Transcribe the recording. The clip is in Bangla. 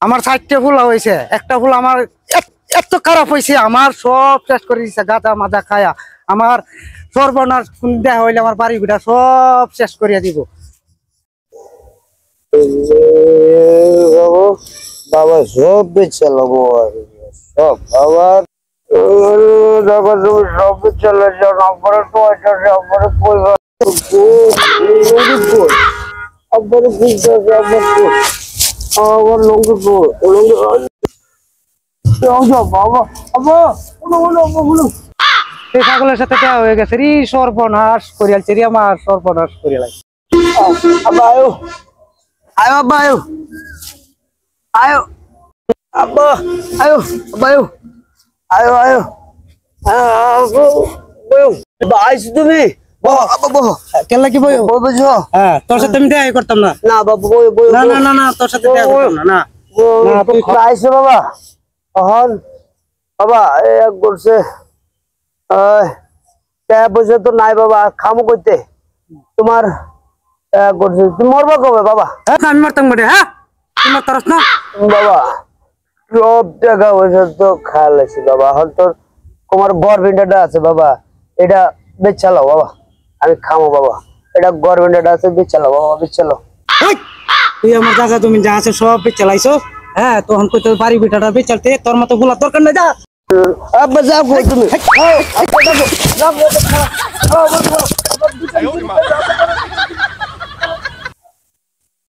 আমার 4টে ফুলা হয়েছে, একটা ফুল আমার এত খারাপ হয়েছে, আমার সব শেষ করে দিচ্ছে গাঁজা মাজা খায়া। আমার সর্বনাশ দেয়া হইলে আমার বাড়ি বিটা সব শেষ করিয়া দিব। বাবা সব বেচালাম সব আবার সব বেচালে আমার সেই ছাগলের সাথে দেওয়া হয়ে গেছে রে, সর্বনাশ করিয়ালছে রে, আমার সর্বনাশ করিয়া লাগছে। আব্বা আয়ো আয়ো আব্বা আয়ো আয়ো আব্বা আয়ো আব্বা আয়ো আয়ো আয়ো আইসো তুমি কেন লাগি বই বুঝো হ্যাঁ, তোর সাথে আমি দেখা করতাম না। না বাবু বই বই না না না না, তোর সাথে দেখা করতাম না। না তুই আইসো বাবা এখন বাবা এক করছে পয়সা তো নাই বাবা, খামো করতে তোমার করছে তুমি মরবা কবে বাবা? আমি মারতাম বটে। হ্যাঁ তোমার তরস না বাবা সব টাকা পয়সা তো খেয়াল আছে বাবা, এখন তোর তোমার গড় আছে বাবা, এটা বেচালো বাবা, আমি খামো বাবা, এটা গড় আছে বেচালো বাবা, বেচালো। তুই আমার জায়গা তুমি যা আছে সব চালাইছো। হ্যাঁ তখন কই তোর বাড়ি বিটাটা বেচালতে তোর মতো গুলা দরকার নাই। যা আব্বা যাও তুমি